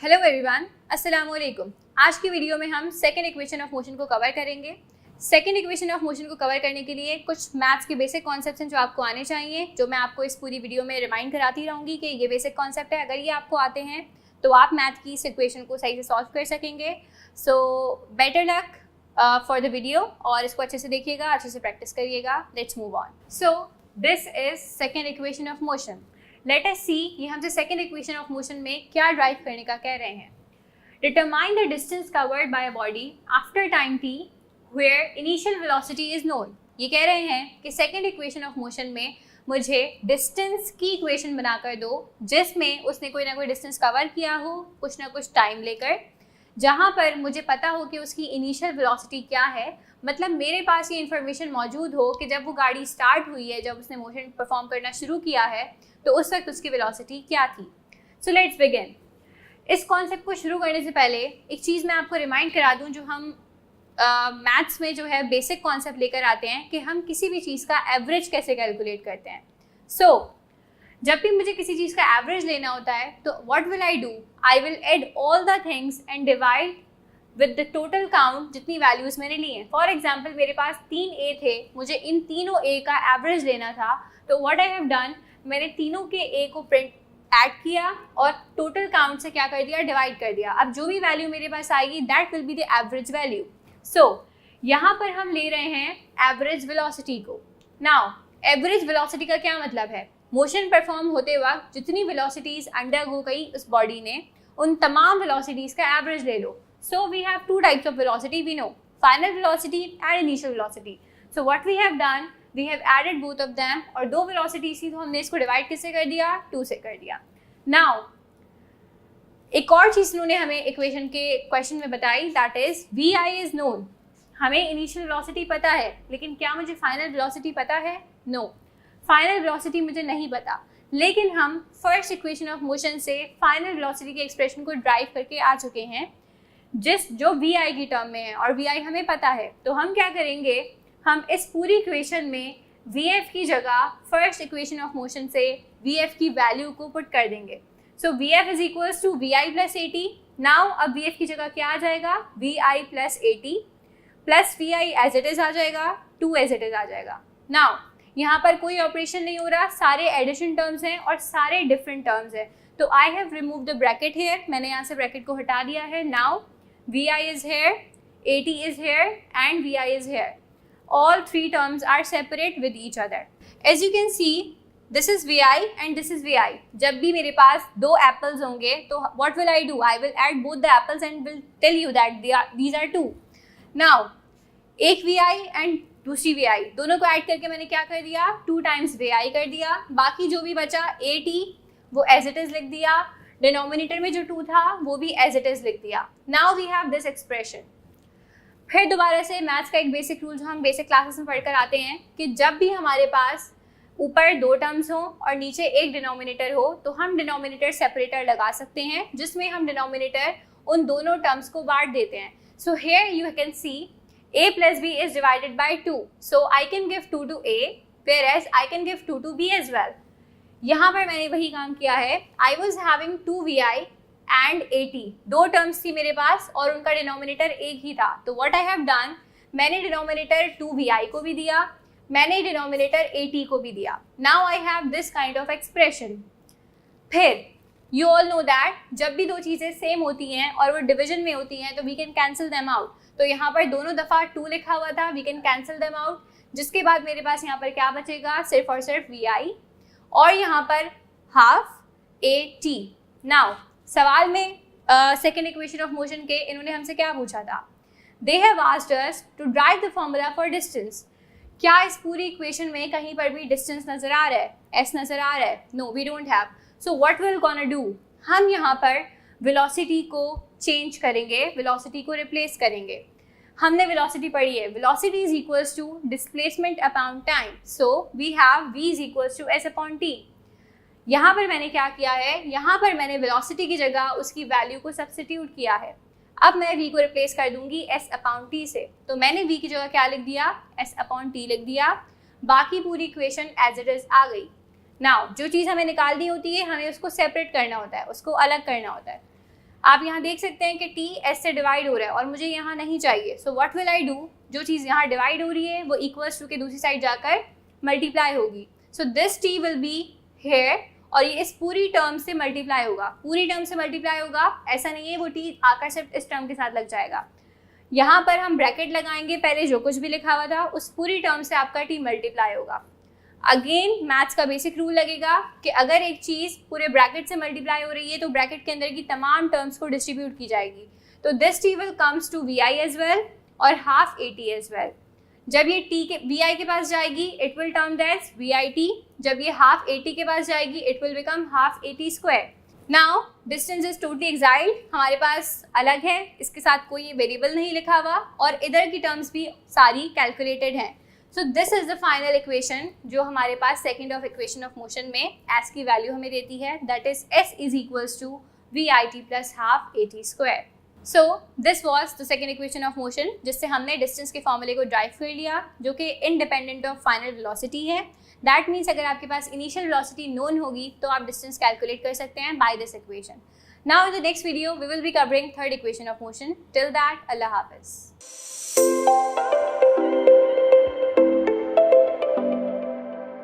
Hello everyone, अस्सलाम वालेकुम। आज की वीडियो में हम सेकंड इक्वेशन ऑफ मोशन को कवर करेंगे। सेकंड इक्वेशन ऑफ मोशन को कवर करने के लिए कुछ मैथ्स के बेसिक कॉन्सेप्ट्स हैं जो आपको आने चाहिए, जो मैं आपको इस पूरी वीडियो में रिमाइंड कराती रहूँगी कि ये बेसिक कॉन्सेप्ट है। अगर ये आपको आते हैं तो आप मैथ की इस इक्वेशन को सही से सॉल्व कर सकेंगे। So better luck for the video, और इसको अच्छे से देखिएगा, अच्छे से प्रैक्टिस करिएगा। Let's move on. So this is second equation of motion. Let us see ये हमसे सेकंड इक्वेशन ऑफ मोशन में क्या ड्राइव करने का कह रहे हैं। Determine the distance covered by a body after time t where initial velocity is known. ये कह रहे हैं कि सेकंड इक्वेशन ऑफ मोशन में मुझे डिस्टेंस की इक्वेशन बनाकर दो जिसमें उसने कोई ना कोई डिस्टेंस कवर किया हो कुछ ना कुछ टाइम लेकर, जहाँ पर मुझे पता हो कि उसकी इनिशियल वेलोसिटी क्या है। मतलब मेरे पास ये इन्फॉर्मेशन मौजूद हो कि जब वो गाड़ी स्टार्ट हुई है, जब उसने मोशन परफॉर्म करना शुरू किया है, तो उस वक्त उसकी वेलोसिटी क्या थी। So let's begin. इस कॉन्सेप्ट को शुरू करने से पहले एक चीज़ मैं आपको रिमाइंड करा दूं, जो हम मैथ्स में जो है बेसिक कॉन्सेप्ट लेकर आते हैं कि हम किसी भी चीज़ का एवरेज कैसे कैलकुलेट करते हैं। जब भी मुझे किसी चीज़ का एवरेज लेना होता है तो what will I do, I will add all the things and divide with the total count जितनी वैल्यूज़ मैंने ली हैं। फॉर एग्जाम्पल मेरे पास 3 A थे, मुझे इन तीनों A का एवरेज लेना था, तो व्हाट आई हैव डन, मैंने तीनों के A को प्रिंट ऐड किया और टोटल काउंट से क्या कर दिया, डिवाइड कर दिया। अब जो भी वैल्यू मेरे पास आएगी that will be the average value. यहाँ पर हम ले रहे हैं एवरेज वेलोसिटी को। नाउ एवरेज वेलोसिटी का क्या मतलब है, मोशन परफॉर्म होते वक्त जितनी वेलोसिटीज अंडरगो गई उस बॉडी ने, उन तमाम वेलोसिटीज का एवरेज ले लो। So we have two types of velocity, we know final velocity and initial velocity. So what we have done, we have added both of them, और दो वेलोसिटीज थी तो हमने इसको डिवाइड किससे कर दिया, 2 से कर दिया। नाउ एक और चीज़ उन्होंने हमें इक्वेशन के क्वेश्चन में बताई, that is v i is known. हमें इनिशियल वेलोसिटी पता है, लेकिन क्या मुझे फाइनल वेलोसिटी पता है? नो, फाइनल वेलोसिटी मुझे नहीं पता, लेकिन हम फर्स्ट इक्वेशन ऑफ मोशन से फाइनल वेलोसिटी के एक्सप्रेशन को ड्राइव करके आ चुके हैं, जो वी आई की टर्म में है, और वी आई हमें पता है। तो हम क्या करेंगे, हम इस पूरी इक्वेशन में वी एफ की जगह फर्स्ट इक्वेशन ऑफ मोशन से वी एफ की वैल्यू को पुट कर देंगे। So v f is equals to v i plus a t. Now अब वी एफ की जगह क्या आ जाएगा, v i plus a t plus v i as it is आ जाएगा, 2 एज इट इज आ जाएगा। नाउ यहाँ पर कोई ऑपरेशन नहीं हो रहा, सारे एडिशन टर्म्स हैं और सारे डिफरेंट टर्म्स हैं। तो I have remove the bracket here, मैंने यहाँ से ब्रैकेट को हटा दिया है। Now v i is here, a t is here and v i is here. All 3 terms are separate with each other. As you can see, this is Vi and this is Vi. जब भी मेरे पास 2 apples होंगे तो what will I do? I will add both the apples and will tell you that these are 2. Now, एक Vi and दूसरी Vi, दोनों को add करके मैंने क्या कर दिया, 2 times Vi कर दिया। बाकी जो भी बचा AT वो as it is लिख दिया, डिनोमिनेटर में जो 2 था वो भी as it is लिख दिया। Now we have this expression. फिर दोबारा से मैथ्स का एक बेसिक रूल जो हम बेसिक क्लासेस में पढ़कर आते हैं कि जब भी हमारे पास ऊपर 2 टर्म्स हों और नीचे एक डिनोमिनेटर हो तो हम डिनोमिनेटर सेपरेटर लगा सकते हैं, जिसमें हम डिनोमिनेटर उन दोनों टर्म्स को बांट देते हैं। So here you can see a plus b is divided by 2, so I can give 2 to a whereas I can give 2 to b as well. यहाँ पर मैंने वही काम किया है, I was having 2 vi and AT, 2 terms थी मेरे पास और उनका डिनोमिनेटर एक ही था। तो व्हाट आई हैव डन, मैंने डिनोमिनेटर 2vi को भी दिया, मैंने डिनोमिनेटर AT को भी दिया। Now I have this kind of expression. फिर यू ऑल नो दैट जब भी 2 चीज़ें सेम होती हैं और वो डिवीजन में होती हैं तो we can cancel them out. तो यहाँ पर दोनों दफ़ा 2 लिखा हुआ था, we can cancel them out, जिसके बाद मेरे पास यहाँ पर क्या बचेगा, सिर्फ और सिर्फ Vi और यहाँ पर हाफ AT। नाउ सवाल में सेकेंड इक्वेशन ऑफ मोशन के इन्होंने हमसे क्या पूछा था, they have asked us to drive the formula for distance. क्या इस पूरी इक्वेशन में कहीं पर भी डिस्टेंस नज़र आ रहा है, एस नज़र आ रहा है? No, we don't have. So what will gonna do, हम यहाँ पर वेलोसिटी को चेंज करेंगे, वेलोसिटी को रिप्लेस करेंगे। हमने वेलोसिटी पढ़ी है, velocity is equals to displacement upon time, so we have v is equals to s upon t। यहाँ पर मैंने क्या किया है, यहाँ पर मैंने वेलोसिटी की जगह उसकी वैल्यू को सब्स्टिट्यूट किया है। अब मैं v को रिप्लेस कर दूंगी s अपॉन t से, तो मैंने v की जगह क्या लिख दिया, s अपॉन t लिख दिया। बाकी पूरी इक्वेशन एज इट इज आ गई। नाउ जो चीज़ हमें निकालनी होती है हमें उसको सेपरेट करना होता है, उसको अलग करना होता है। आप यहाँ देख सकते हैं कि t s से डिवाइड हो रहा है और मुझे यहाँ नहीं चाहिए, सो व्हाट विल आई डू, जो चीज़ यहाँ डिवाइड हो रही है वो इक्वल्स टू के दूसरी साइड जाकर मल्टीप्लाई होगी। So this t will be here और ये इस पूरी टर्म से मल्टीप्लाई होगा, पूरी टर्म से मल्टीप्लाई होगा, ऐसा नहीं है वो t आकर सिर्फ इस टर्म के साथ लग जाएगा। यहाँ पर हम ब्रैकेट लगाएंगे, पहले जो कुछ भी लिखा हुआ था उस पूरी टर्म से आपका t मल्टीप्लाई होगा। अगेन मैथ्स का बेसिक रूल लगेगा कि अगर एक चीज़ पूरे ब्रैकेट से मल्टीप्लाई हो रही है तो ब्रैकेट के अंदर की तमाम टर्म्स को डिस्ट्रीब्यूट की जाएगी। तो this t will comes to vi as well और हाफ at एज वेल। जब ये t के vi के पास जाएगी it will term that's vit, जब ये हाफ at के पास जाएगी it will become half at square. Now distance is totally exiled, हमारे पास अलग है, इसके साथ कोई वेरिएबल नहीं लिखा हुआ और इधर की टर्म्स भी सारी कैलकुलेटेड हैं। So this is the final equation जो हमारे पास second of equation of motion में एस की वैल्यू हमें देती है, that is s is equals to vit plus half at square. So this was the second equation of motion जिससे हमने डिस्टेंस के फॉर्मूले को ड्राइव कर लिया जो कि इंडिपेंडेंट ऑफ फाइनल वेलोसिटी है। दैट मीन्स अगर आपके पास इनिशियल वेलोसिटी नोन होगी तो आप डिस्टेंस कैलकुलेट कर सकते हैं by this equation. Now in the next video we will be covering third equation of motion. Till that अल्लाह हाफिज।